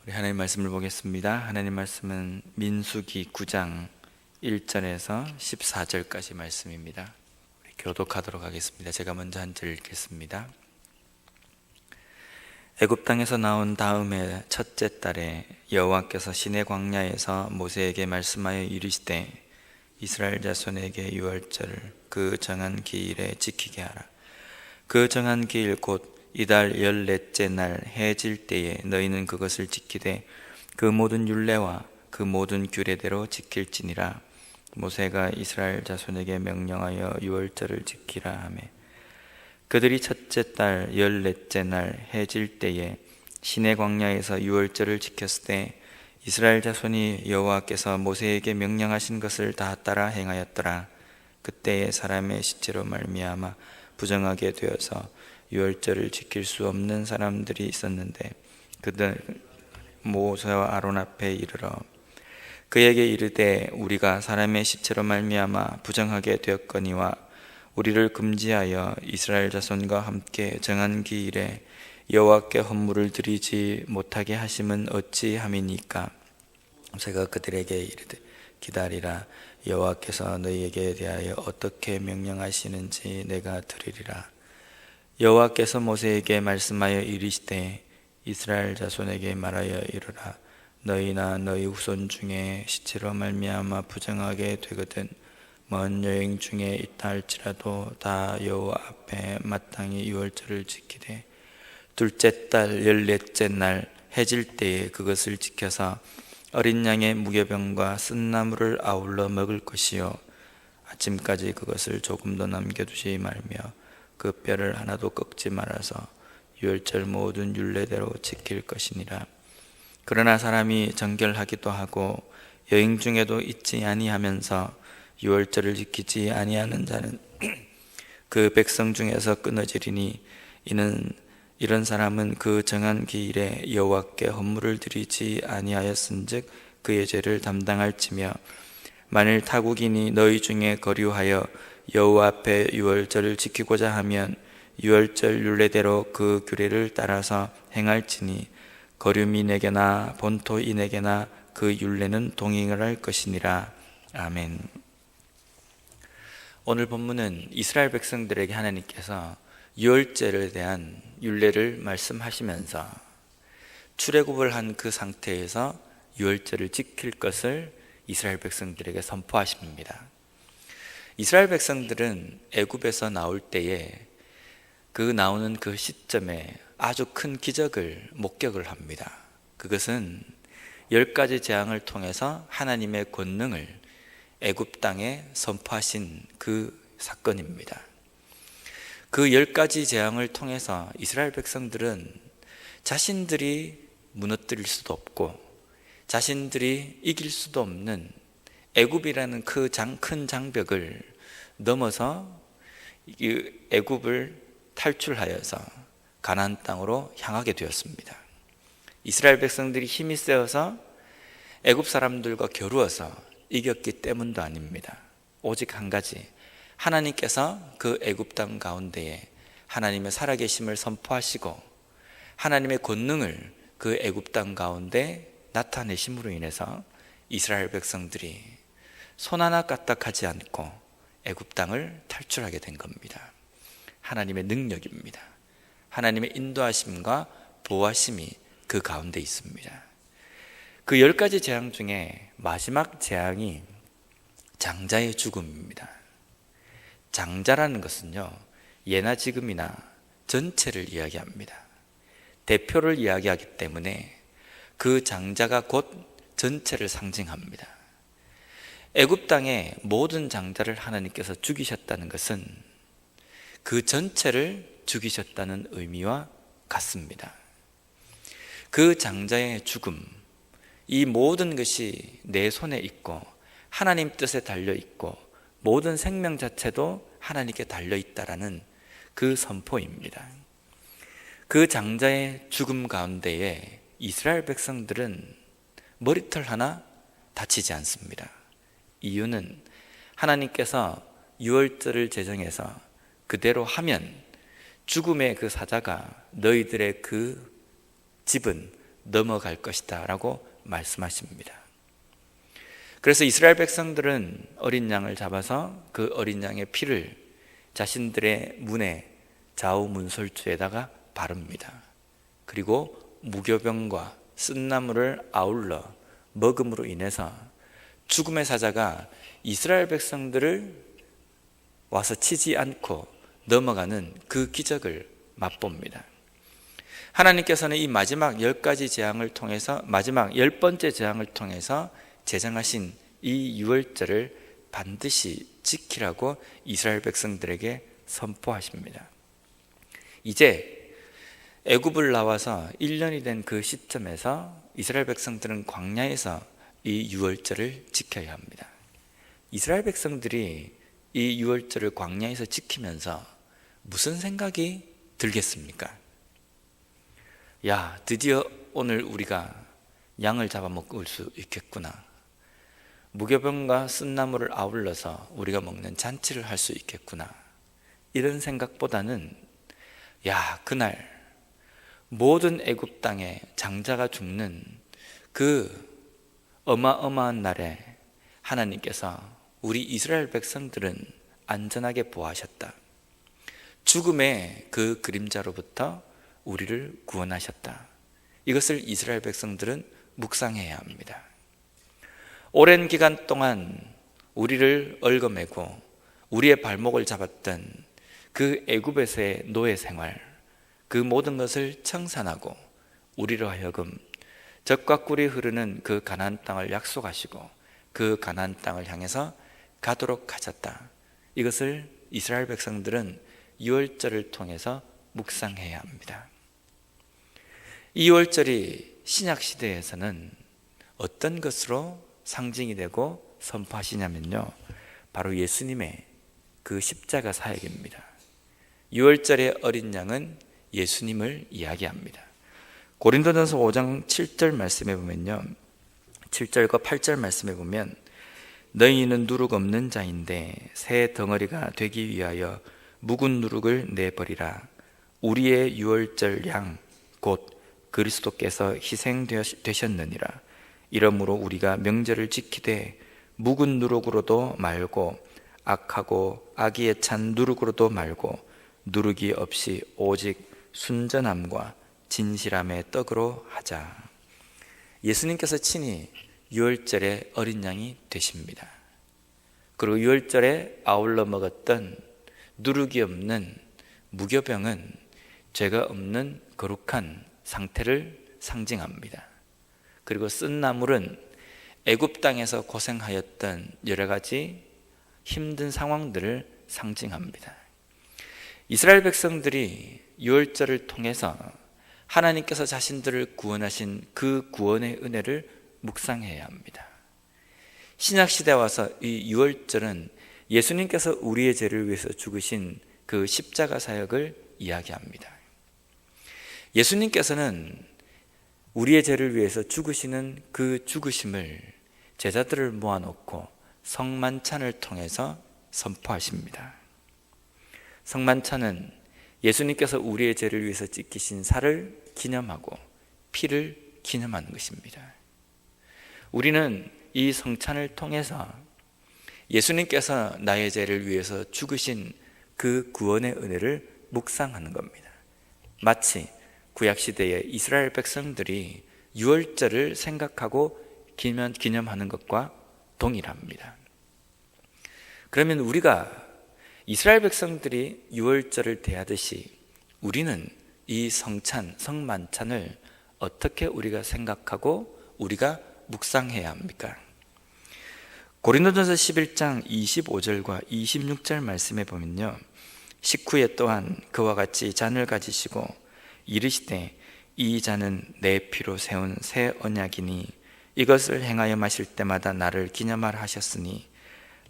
우리 하나님 말씀을 보겠습니다. 하나님 말씀은 민수기 9장 1절에서 14절까지 말씀입니다. 우리 교독하도록 하겠습니다. 제가 먼저 한 절 읽겠습니다. 애굽 땅에서 나온 다음에 첫째 달에 여호와께서 시내 광야에서 모세에게 말씀하여 이르시되 이스라엘 자손에게 유월절을 그 정한 기일에 지키게 하라. 그 정한 기일 곧 이달 14째 날 해질 때에 너희는 그것을 지키되 그 모든 율례와 그 모든 규례대로 지킬지니라. 모세가 이스라엘 자손에게 명령하여 유월절을 지키라 하매 그들이 첫째 달 14째 날 해질 때에 시내 광야에서 유월절을 지켰을 때 이스라엘 자손이 여호와께서 모세에게 명령하신 것을 다 따라 행하였더라. 그때에 사람의 시체로 말미암아 부정하게 되어서 유월절을 지킬 수 없는 사람들이 있었는데 그들 모세와 아론 앞에 이르러 그에게 이르되 우리가 사람의 시체로 말미암아 부정하게 되었거니와 우리를 금지하여 이스라엘 자손과 함께 정한 기일에 여호와께 헌물을 드리지 못하게 하심은 어찌함이니까. 모세가 그들에게 이르되 기다리라. 여호와께서 너희에게 대하여 어떻게 명령하시는지 내가 들으리라. 여호와께서 모세에게 말씀하여 이르시되 이스라엘 자손에게 말하여 이르라. 너희나 너희 후손 중에 시체로 말미암아 부정하게 되거든 먼 여행 중에 있다 할지라도 다 여호와 앞에 마땅히 유월절을 지키되 둘째 달 14째 날 해질 때에 그것을 지켜서 어린 양의 무교병과 쓴나물을 아울러 먹을 것이요 아침까지 그것을 조금도 남겨두지 말며 그 뼈를 하나도 꺾지 말아서 유월절 모든 율례대로 지킬 것이니라. 그러나 사람이 정결하기도 하고 여행 중에도 잊지 아니하면서 유월절을 지키지 아니하는 자는 그 백성 중에서 끊어지리니 이런 사람은 그 정한 기일에 여호와께 헌물을 드리지 아니하였은즉 그의 죄를 담당할지며 만일 타국인이 너희 중에 거류하여 여호와 앞에 유월절을 지키고자 하면 유월절 율례대로 그 규례를 따라서 행할지니 거류민에게나 본토인에게나 그 율례는 동행을 할 것이니라. 아멘. 오늘 본문은 이스라엘 백성들에게 하나님께서 유월절에 대한 율례를 말씀하시면서 출애굽을 한 그 상태에서 유월절을 지킬 것을 이스라엘 백성들에게 선포하십니다. 이스라엘 백성들은 애굽에서 나올 때에 그 나오는 그 시점에 아주 큰 기적을 목격을 합니다. 그것은 10가지 재앙을 통해서 하나님의 권능을 애굽 땅에 선포하신 그 사건입니다. 그 10가지 재앙을 통해서 이스라엘 백성들은 자신들이 무너뜨릴 수도 없고 자신들이 이길 수도 없는 애굽이라는 그 큰 장벽을 넘어서 애굽을 탈출하여서 가나안 땅으로 향하게 되었습니다. 이스라엘 백성들이 힘이 세어서 애굽 사람들과 겨루어서 이겼기 때문도 아닙니다. 오직 한 가지, 하나님께서 그 애굽 땅 가운데에 하나님의 살아계심을 선포하시고 하나님의 권능을 그 애굽 땅 가운데 나타내심으로 인해서 이스라엘 백성들이 손 하나 까딱하지 않고 애굽 땅을 탈출하게 된 겁니다. 하나님의 능력입니다. 하나님의 인도하심과 보호하심이 그 가운데 있습니다. 그 10가지 재앙 중에 마지막 재앙이 장자의 죽음입니다. 장자라는 것은요, 예나 지금이나 전체를 이야기합니다. 대표를 이야기하기 때문에 그 장자가 곧 전체를 상징합니다. 애굽 땅의 모든 장자를 하나님께서 죽이셨다는 것은 그 전체를 죽이셨다는 의미와 같습니다. 그 장자의 죽음, 이 모든 것이 내 손에 있고 하나님 뜻에 달려 있고 모든 생명 자체도 하나님께 달려 있다라는 그 선포입니다. 그 장자의 죽음 가운데에 이스라엘 백성들은 머리털 하나 다치지 않습니다. 이유는 하나님께서 유월절을 제정해서 그대로 하면 죽음의 그 사자가 너희들의 그 집은 넘어갈 것이다 라고 말씀하십니다. 그래서 이스라엘 백성들은 어린 양을 잡아서 그 어린 양의 피를 자신들의 문에 좌우 문설주에다가 바릅니다. 그리고 무교병과 쓴나물을 아울러 먹음으로 인해서 죽음의 사자가 이스라엘 백성들을 와서 치지 않고 넘어가는 그 기적을 맛봅니다. 하나님께서는 이 마지막 10가지 재앙을 통해서, 마지막 10번째 재앙을 통해서 제정하신 이 유월절을 반드시 지키라고 이스라엘 백성들에게 선포하십니다. 이제 애굽을 나와서 1년이 된 그 시점에서 이스라엘 백성들은 광야에서 이 유월절을 지켜야 합니다. 이스라엘 백성들이 이 유월절을 광야에서 지키면서 무슨 생각이 들겠습니까? 야, 드디어 오늘 우리가 양을 잡아먹을 수 있겠구나. 무교병과 쓴나물을 아울러서 우리가 먹는 잔치를 할 수 있겠구나. 이런 생각보다는 야, 그날 모든 애굽 땅에 장자가 죽는 그 어마어마한 날에 하나님께서 우리 이스라엘 백성들은 안전하게 보호하셨다. 죽음의 그 그림자로부터 우리를 구원하셨다. 이것을 이스라엘 백성들은 묵상해야 합니다. 오랜 기간 동안 우리를 얽어매고 우리의 발목을 잡았던 그 애굽에서의 노예 생활, 그 모든 것을 청산하고 우리로 하여금 젖과 꿀이 흐르는 그 가나안 땅을 약속하시고 그 가나안 땅을 향해서 가도록 하셨다. 이것을 이스라엘 백성들은 유월절을 통해서 묵상해야 합니다. 이 유월절이 신약 시대에서는 어떤 것으로 상징이 되고 선포하시냐면요, 바로 예수님의 그 십자가 사역입니다. 유월절의 어린 양은 예수님을 이야기합니다. 고린도전서 5장 7절 말씀에 보면요, 7절과 8절 말씀에 보면 너희는 누룩 없는 자인데 새 덩어리가 되기 위하여 묵은 누룩을 내버리라. 우리의 유월절 양 곧 그리스도께서 희생되셨느니라. 이러므로 우리가 명절을 지키되 묵은 누룩으로도 말고 악하고 악의에 찬 누룩으로도 말고 누룩이 없이 오직 순전함과 진실함의 떡으로 하자. 예수님께서 친히 유월절의 어린 양이 되십니다. 그리고 유월절에 아울러 먹었던 누룩이 없는 무교병은 죄가 없는 거룩한 상태를 상징합니다. 그리고 쓴나물은 애굽 땅에서 고생하였던 여러 가지 힘든 상황들을 상징합니다. 이스라엘 백성들이 유월절을 통해서 하나님께서 자신들을 구원하신 그 구원의 은혜를 묵상해야 합니다. 신약시대에 와서 이 유월절은 예수님께서 우리의 죄를 위해서 죽으신 그 십자가 사역을 이야기합니다. 예수님께서는 우리의 죄를 위해서 죽으시는 그 죽으심을 제자들을 모아놓고 성만찬을 통해서 선포하십니다. 성만찬은 예수님께서 우리의 죄를 위해서 찢기신 살을 기념하고 피를 기념하는 것입니다. 우리는 이 성찬을 통해서 예수님께서 나의 죄를 위해서 죽으신 그 구원의 은혜를 묵상하는 겁니다. 마치 구약시대의 이스라엘 백성들이 유월절을 생각하고 기념하는 것과 동일합니다. 그러면 우리가 이스라엘 백성들이 유월절을 대하듯이 우리는 이 성찬, 성만찬을 어떻게 우리가 생각하고 우리가 묵상해야 합니까? 고린도전서 11장 25절과 26절 말씀에 보면요, 식후에 또한 그와 같이 잔을 가지시고 이르시되 이 잔은 내 피로 세운 새 언약이니 이것을 행하여 마실 때마다 나를 기념하라 하셨으니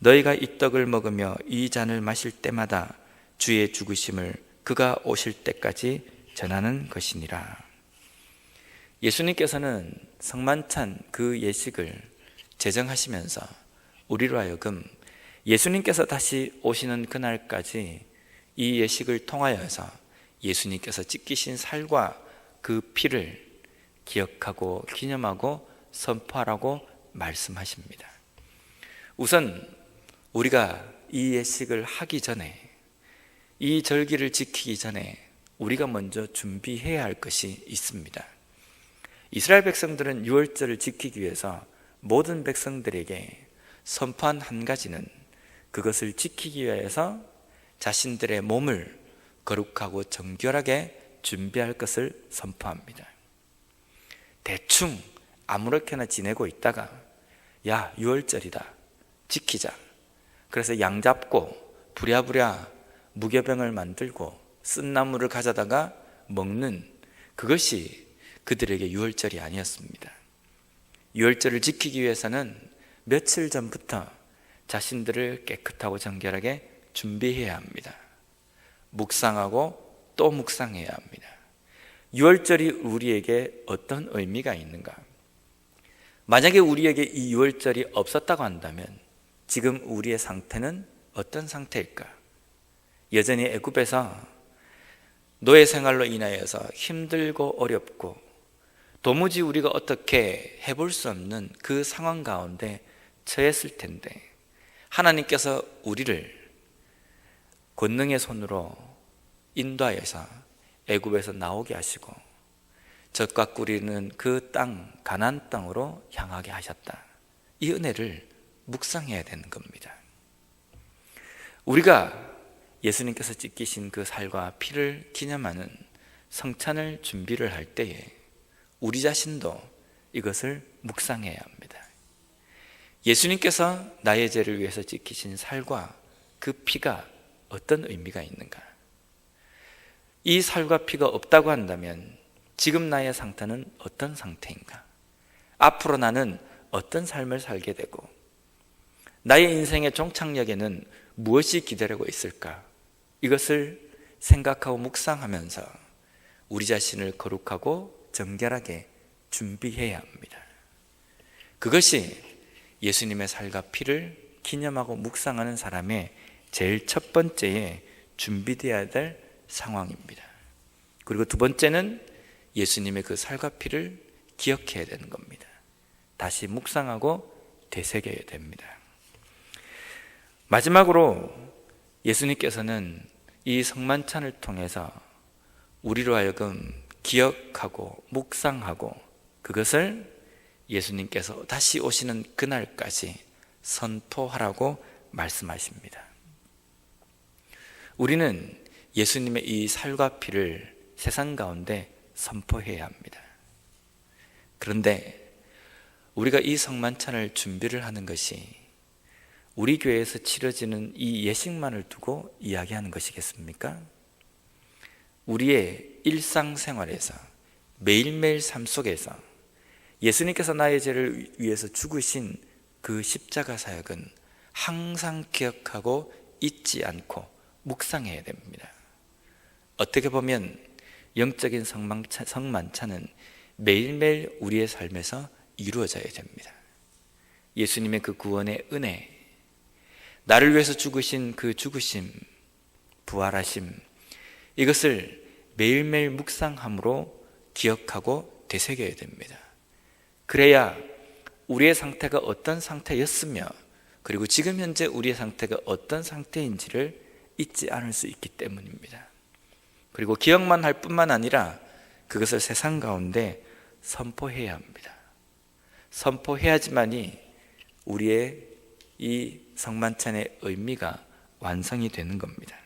너희가 이 떡을 먹으며 이 잔을 마실 때마다 주의 죽으심을 그가 오실 때까지 전하는 것이니라. 예수님께서는 성만찬 그 예식을 제정하시면서 우리로 하여금 예수님께서 다시 오시는 그날까지 이 예식을 통하여서 예수님께서 찢기신 살과 그 피를 기억하고 기념하고 선포하라고 말씀하십니다. 우선 우리가 이 예식을 하기 전에, 이 절기를 지키기 전에 우리가 먼저 준비해야 할 것이 있습니다. 이스라엘 백성들은 유월절을 지키기 위해서 모든 백성들에게 선포한 한 가지는 그것을 지키기 위해서 자신들의 몸을 거룩하고 정결하게 준비할 것을 선포합니다. 대충 아무렇게나 지내고 있다가 야, 유월절이다, 지키자. 그래서 양 잡고 부랴부랴 무교병을 만들고 쓴 나무를 가져다가 먹는 그것이 그들에게 유월절이 아니었습니다. 유월절을 지키기 위해서는 며칠 전부터 자신들을 깨끗하고 정결하게 준비해야 합니다. 묵상하고 또 묵상해야 합니다. 유월절이 우리에게 어떤 의미가 있는가? 만약에 우리에게 이 유월절이 없었다고 한다면 지금 우리의 상태는 어떤 상태일까? 여전히 애굽에서 노예 생활로 인하여서 힘들고 어렵고 도무지 우리가 어떻게 해볼 수 없는 그 상황 가운데 처했을 텐데 하나님께서 우리를 권능의 손으로 인도하여서 애굽에서 나오게 하시고 젖과 꿀이는 그 땅, 가나안 땅으로 향하게 하셨다. 이 은혜를 묵상해야 되는 겁니다. 우리가 예수님께서 찢기신 그 살과 피를 기념하는 성찬을 준비를 할 때에 우리 자신도 이것을 묵상해야 합니다. 예수님께서 나의 죄를 위해서 찢기신 살과 그 피가 어떤 의미가 있는가? 이 살과 피가 없다고 한다면 지금 나의 상태는 어떤 상태인가? 앞으로 나는 어떤 삶을 살게 되고 나의 인생의 종착역에는 무엇이 기다리고 있을까? 이것을 생각하고 묵상하면서 우리 자신을 거룩하고 정결하게 준비해야 합니다. 그것이 예수님의 살과 피를 기념하고 묵상하는 사람의 제일 첫 번째에 준비되어야 될 상황입니다. 그리고 두 번째는 예수님의 그 살과 피를 기억해야 되는 겁니다. 다시 묵상하고 되새겨야 됩니다. 마지막으로 예수님께서는 이 성만찬을 통해서 우리로 하여금 기억하고 묵상하고 그것을 예수님께서 다시 오시는 그날까지 선포하라고 말씀하십니다. 우리는 예수님의 이 살과 피를 세상 가운데 선포해야 합니다. 그런데 우리가 이 성만찬을 준비를 하는 것이 우리 교회에서 치러지는 이 예식만을 두고 이야기하는 것이겠습니까? 우리의 일상생활에서 매일매일 삶 속에서 예수님께서 나의 죄를 위해서 죽으신 그 십자가 사역은 항상 기억하고 잊지 않고 묵상해야 됩니다. 어떻게 보면 영적인 성만찬은 매일매일 우리의 삶에서 이루어져야 됩니다. 예수님의 그 구원의 은혜, 나를 위해서 죽으신 그 죽으심, 부활하심, 이것을 매일매일 묵상함으로 기억하고 되새겨야 됩니다. 그래야 우리의 상태가 어떤 상태였으며 그리고 지금 현재 우리의 상태가 어떤 상태인지를 잊지 않을 수 있기 때문입니다. 그리고 기억만 할 뿐만 아니라 그것을 세상 가운데 선포해야 합니다. 선포해야지만이 우리의 이 성만찬의 의미가 완성이 되는 겁니다.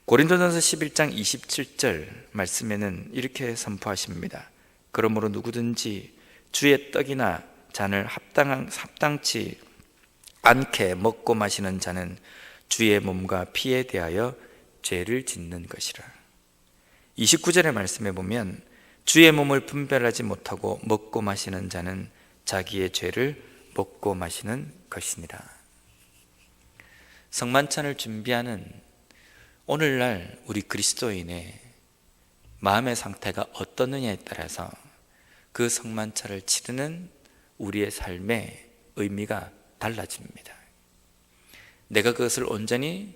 고린도전서 11장 27절 말씀에는 이렇게 선포하십니다. 그러므로 누구든지 주의 떡이나 잔을 합당치 않게 먹고 마시는 자는 주의 몸과 피에 대하여 죄를 짓는 것이라. 29절의 말씀에 보면 주의 몸을 분별하지 못하고 먹고 마시는 자는 자기의 죄를 먹고 마시는 것이니라. 성만찬을 준비하는 오늘날 우리 그리스도인의 마음의 상태가 어떠느냐에 따라서 그 성만찬을 치르는 우리의 삶의 의미가 달라집니다. 내가 그것을 온전히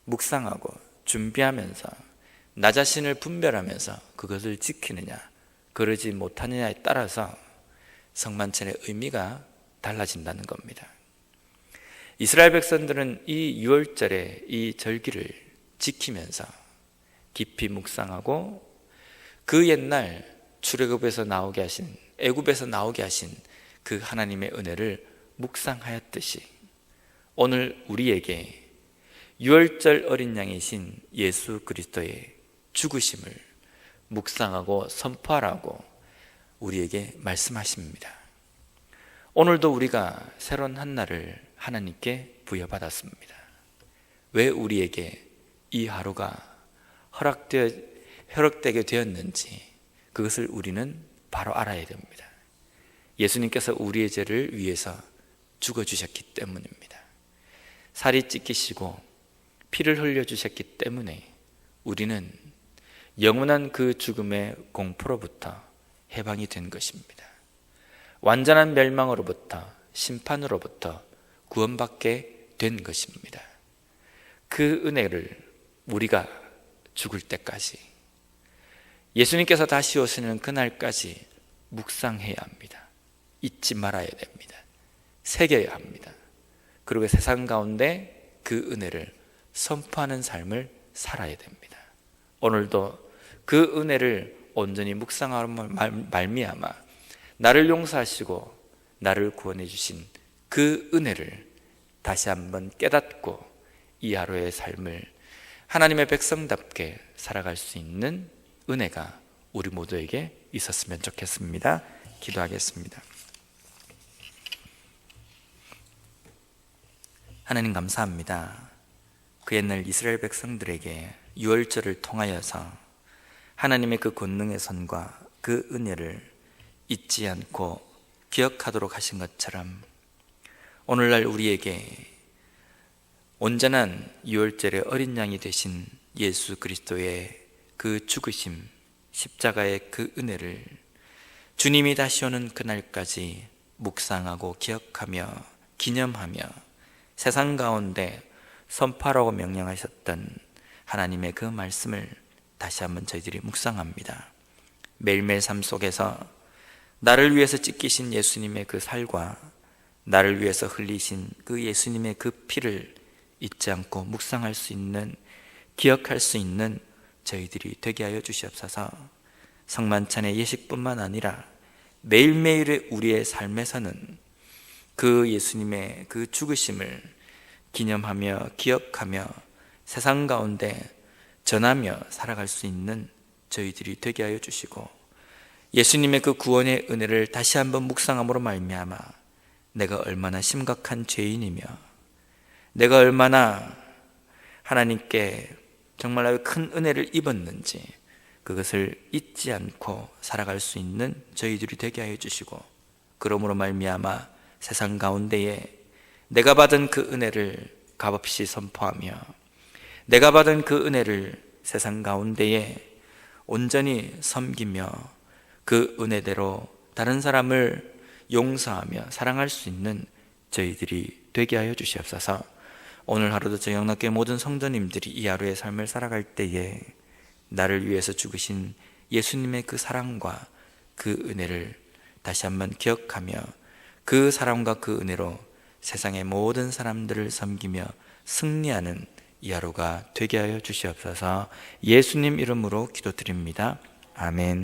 묵상하고 준비하면서 나 자신을 분별하면서 그것을 지키느냐, 그러지 못하느냐에 따라서 성만찬의 의미가 달라진다는 겁니다. 이스라엘 백성들은 이 유월절에 이 절기를 지키면서 깊이 묵상하고 그 옛날 출애굽에서 나오게 하신, 애굽에서 나오게 하신 그 하나님의 은혜를 묵상하였듯이 오늘 우리에게 유월절 어린 양이신 예수 그리스도의 죽으심을 묵상하고 선포하라고 우리에게 말씀하십니다. 오늘도 우리가 새로운 한 날을 하나님께 부여받았습니다. 왜 우리에게 이 하루가 허락되게 되었는지 그것을 우리는 바로 알아야 됩니다. 예수님께서 우리의 죄를 위해서 죽어주셨기 때문입니다. 살이 찢기시고 피를 흘려주셨기 때문에 우리는 영원한 그 죽음의 공포로부터 해방이 된 것입니다. 완전한 멸망으로부터, 심판으로부터 구원받게 된 것입니다. 그 은혜를 우리가 죽을 때까지, 예수님께서 다시 오시는 그날까지 묵상해야 합니다. 잊지 말아야 됩니다. 새겨야 합니다. 그리고 세상 가운데 그 은혜를 선포하는 삶을 살아야 됩니다. 오늘도 그 은혜를 온전히 묵상함으로 말미암아 나를 용서하시고 나를 구원해 주신 그 은혜를 다시 한번 깨닫고 이 하루의 삶을 하나님의 백성답게 살아갈 수 있는 은혜가 우리 모두에게 있었으면 좋겠습니다. 기도하겠습니다. 하나님 감사합니다. 그 옛날 이스라엘 백성들에게 유월절을 통하여서 하나님의 그 권능의 손과 그 은혜를 잊지 않고 기억하도록 하신 것처럼 오늘날 우리에게 온전한 유월절의 어린 양이 되신 예수 그리스도의 그 죽으심, 십자가의 그 은혜를 주님이 다시 오는 그날까지 묵상하고 기억하며 기념하며 세상 가운데 선포하라고 명령하셨던 하나님의 그 말씀을 다시 한번 저희들이 묵상합니다. 매일매일 삶 속에서 나를 위해서 찢기신 예수님의 그 살과 나를 위해서 흘리신 그 예수님의 그 피를 잊지 않고 묵상할 수 있는, 기억할 수 있는 저희들이 되게 하여 주시옵소서. 성만찬의 예식뿐만 아니라 매일매일의 우리의 삶에서는 그 예수님의 그 죽으심을 기념하며 기억하며 세상 가운데 전하며 살아갈 수 있는 저희들이 되게 하여 주시고, 예수님의 그 구원의 은혜를 다시 한번 묵상함으로 말미암아 내가 얼마나 심각한 죄인이며 내가 얼마나 하나님께 정말 큰 은혜를 입었는지 그것을 잊지 않고 살아갈 수 있는 저희들이 되게 하여 주시고, 그러므로 말미암아 세상 가운데에 내가 받은 그 은혜를 값없이 선포하며 내가 받은 그 은혜를 세상 가운데에 온전히 섬기며 그 은혜대로 다른 사람을 용서하며 사랑할 수 있는 저희들이 되게 하여 주시옵소서. 오늘 하루도 정영락교회 모든 성도님들이 이 하루의 삶을 살아갈 때에 나를 위해서 죽으신 예수님의 그 사랑과 그 은혜를 다시 한번 기억하며 그 사랑과 그 은혜로 세상의 모든 사람들을 섬기며 승리하는 이 하루가 되게 하여 주시옵소서. 예수님 이름으로 기도드립니다. 아멘.